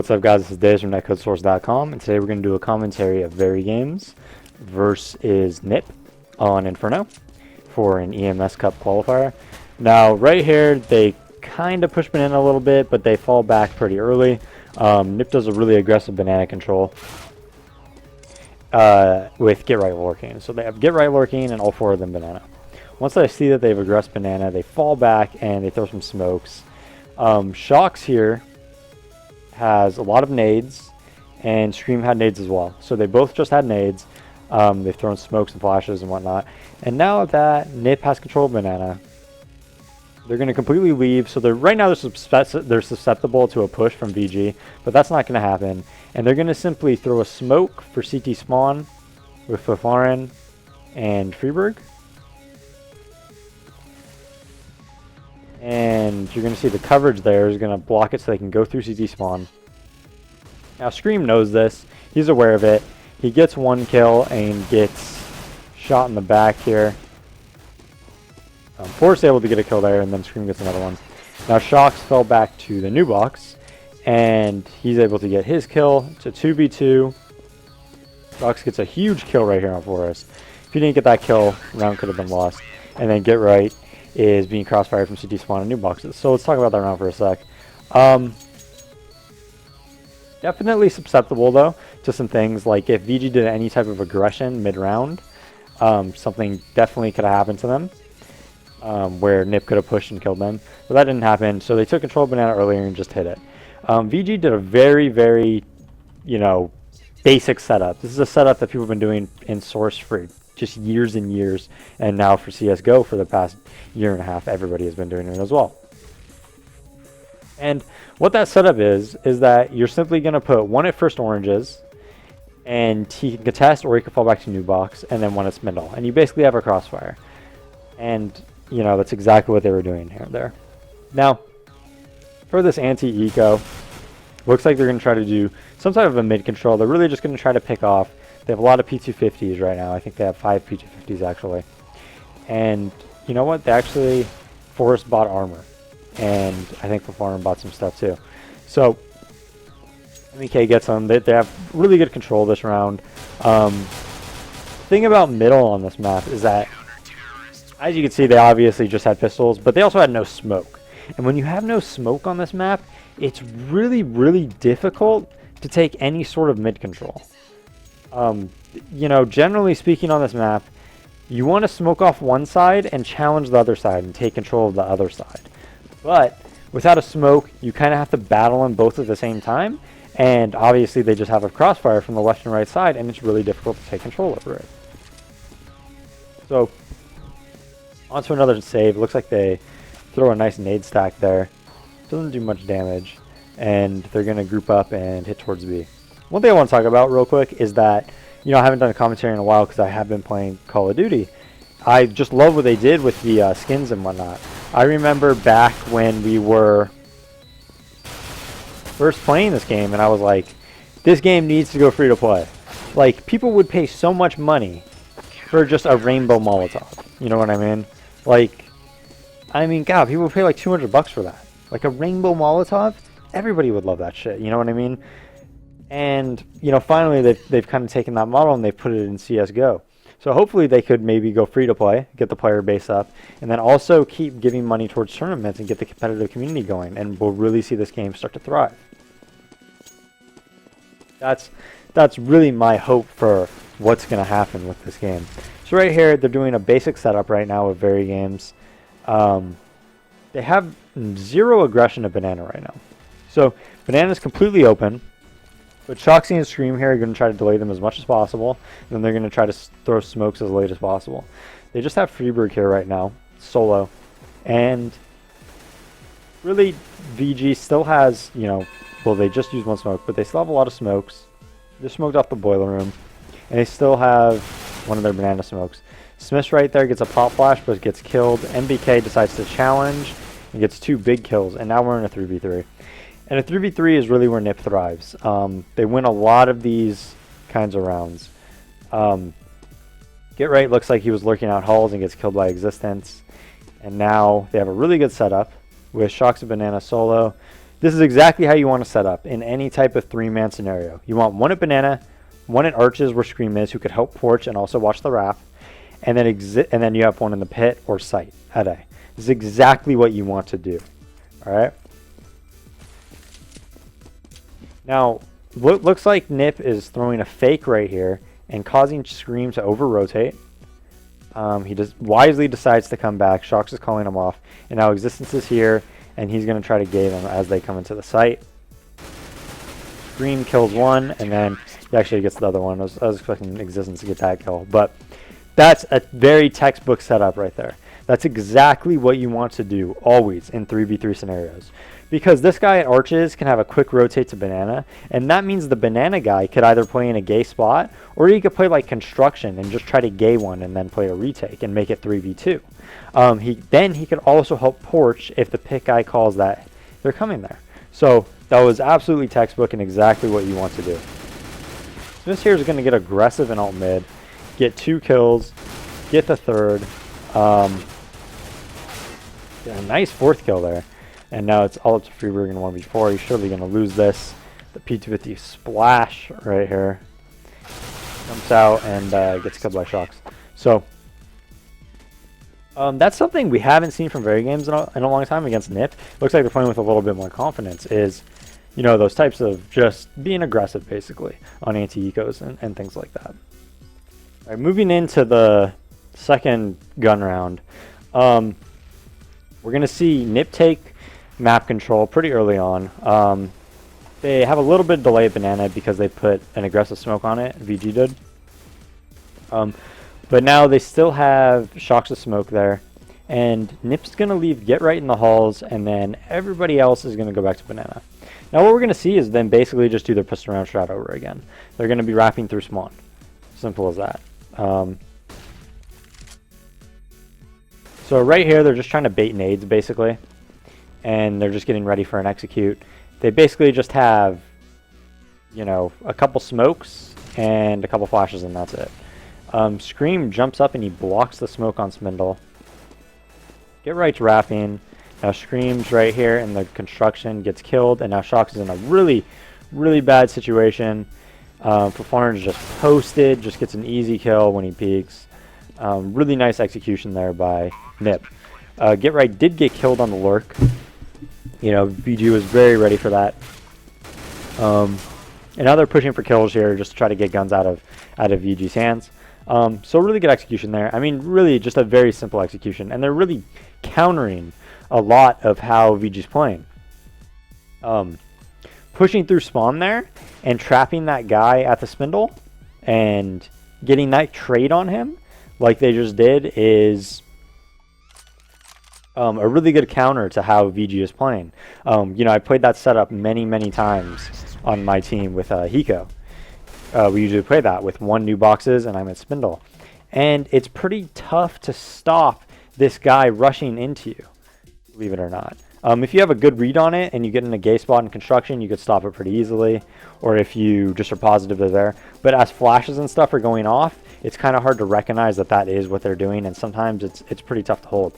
What's up, guys? This is Daz from NetcodeSource.com, and today we're going to do a commentary of VERYGAMES versus NiP on Inferno for an EMS Cup qualifier. Now, right here, they kind of push banana a little bit, but they fall back pretty early. NiP does a really aggressive banana control with Get Right lurking. So they have Get Right lurking and all four of them banana. Once I see that they've aggressed banana, they fall back and they throw some smokes. Shocks here has a lot of nades, and Scream had nades as well. So they both just had nades. They've thrown smokes and flashes and whatnot. And now that NiP has control of banana, they're going to completely leave. So right now they're susceptible to a push from VG, but that's not going to happen. And they're going to simply throw a smoke for CT spawn with Fafaren and Freeberg. And you're going to see the coverage there is going to block it so they can go through CT spawn. Now Scream knows this. He's aware of it. He gets one kill and gets shot in the back here. Forrest able to get a kill there, and then Scream gets another one. Now Shocks fell back to the new box, and he's able to get his kill. It's a 2v2. Shocks gets a huge kill right here on Forrest. If he didn't get that kill, round could have been lost. And then Get Right is being crossfired from CT spawn in new boxes. So let's talk about that round for a sec. Definitely susceptible though to some things, like if VG did any type of aggression mid-round, something definitely could have happened to them, where NiP could have pushed and killed them. But that didn't happen, so they took control of banana earlier and just hit it. VG did a very, very, basic setup. This is a setup that people have been doing in Source for just years and years, and now for CSGO for the past year and a half, everybody has been doing it as well. And what that setup is that you're simply going to put one at first oranges, and he can contest or he can fall back to new box, and then one at middle. And you basically have a crossfire. And, that's exactly what they were doing here there. Now, for this anti-eco, looks like they're going to try to do some type of a mid control. They're really just going to try to pick off. They have a lot of P250s right now. I think they have 5 P250s actually. And you know what? They actually, Forrest bought armor. And I think Fafaren bought some stuff too. So, MEK gets them. They have really good control this round. Thing about middle on this map is that, as you can see, they obviously just had pistols, but they also had no smoke. And when you have no smoke on this map, it's really, really difficult to take any sort of mid control. Generally speaking on this map, you want to smoke off one side and challenge the other side and take control of the other side. But without a smoke, you kind of have to battle them both at the same time. And obviously they just have a crossfire from the left and right side, and it's really difficult to take control over it. So, on to another save. It looks like they throw a nice nade stack there. Doesn't do much damage. And they're going to group up and hit towards B. One thing I want to talk about real quick is that, I haven't done a commentary in a while because I have been playing Call of Duty. I just love what they did with the skins and whatnot. I remember back when we were first playing this game, and I was like, this game needs to go free to play. Like, people would pay so much money for just a rainbow Molotov. You know what I mean? God, people would pay like $200 for that. Like a rainbow Molotov, everybody would love that shit. You know what I mean? And, finally they've kind of taken that model and they've put it in CSGO. So hopefully they could maybe go free to play, get the player base up, and then also keep giving money towards tournaments and get the competitive community going, and we'll really see this game start to thrive. That's really my hope for what's going to happen with this game. So right here, they're doing a basic setup right now with VERYGAMES. They have 0 aggression of banana right now. So banana's completely open. But Shoxy and Scream here are going to try to delay them as much as possible. And then they're going to try to throw smokes as late as possible. They just have Freeberg here right now, solo. And really, VG still has, well, they just used one smoke, but they still have a lot of smokes. They smoked off the boiler room. And they still have one of their banana smokes. Smith's right there, gets a pop flash, but gets killed. MBK decides to challenge and gets 2 big kills. And now we're in a 3v3. And a 3v3 is really where NiP thrives. They win a lot of these kinds of rounds. Get Right looks like he was lurking out halls and gets killed by Existence. And now they have a really good setup with Shocks and Banana solo. This is exactly how you want to set up in any type of 3-man scenario. You want one at banana, one at arches where Scream is, who could help porch and also watch the wrap, and then you have one in the pit or site at A. This is exactly what you want to do. All right. Now, looks like NiP is throwing a fake right here and causing Scream to over-rotate. He just wisely decides to come back. Shox is calling him off. And now Existence is here, and he's going to try to gate them as they come into the site. Scream kills one, and then he actually gets the other one. I was expecting Existence to get that kill. But that's a very textbook setup right there. That's exactly what you want to do always in 3v3 scenarios. Because this guy at arches can have a quick rotate to banana, and that means the banana guy could either play in a gay spot, or he could play like construction and just try to gay one and then play a retake and make it 3v2. Then he could also help porch if the pit guy calls that they're coming there. So that was absolutely textbook and exactly what you want to do. This here is going to get aggressive in alt mid, get 2 kills, get the third, get a nice 4th kill there. And now it's all up to Freeberg in 1v4. He's surely going to lose this. The P250 splash right here. Jumps out and gets killed by Shox. So, that's something we haven't seen from VERYGAMES in a long time against NiP. Looks like they're playing with a little bit more confidence. Is, you know, those types of just being aggressive, basically, on anti-ecos and things like that. All right, moving into the second gun round. We're going to see NiP take map control pretty early on. They have a little bit of delay at banana because they put an aggressive smoke on it, VG did. But now they still have Shox's smoke there, and NiP's going to leave get right in the halls, and then everybody else is going to go back to banana. Now what we're going to see is them basically just do their pistol round strat over again. They're going to be wrapping through spawn. Simple as that. So right here they're just trying to bait nades basically, and they're just getting ready for an execute. They basically just have, you know, a couple smokes and a couple flashes, and that's it. Scream jumps up and he blocks the smoke on Spindle. Get right's wrapping. Now Scream's right here in the construction, gets killed, and now Shox is in a really, really bad situation. Performance just posted, just gets an easy kill when he peeks. Really nice execution there by NiP. Get right did get killed on the lurk. You know, VG was very ready for that. And now they're pushing for kills here just to try to get guns out of VG's hands. So really good execution there. I mean, really just a very simple execution. And they're really countering a lot of how VG's playing. Pushing through spawn there and trapping that guy at the Spindle and getting that trade on him like they just did is a really good counter to how VG is playing. You know, I played that setup many, many times on my team with Hiko. We usually play that with 1 new boxes and I'm at Spindle. And it's pretty tough to stop this guy rushing into you, believe it or not. If you have a good read on it and you get in a gay spot in construction, you could stop it pretty easily. Or if you just are positive they're there. But as flashes and stuff are going off, it's kind of hard to recognize that that is what they're doing. And sometimes it's pretty tough to hold.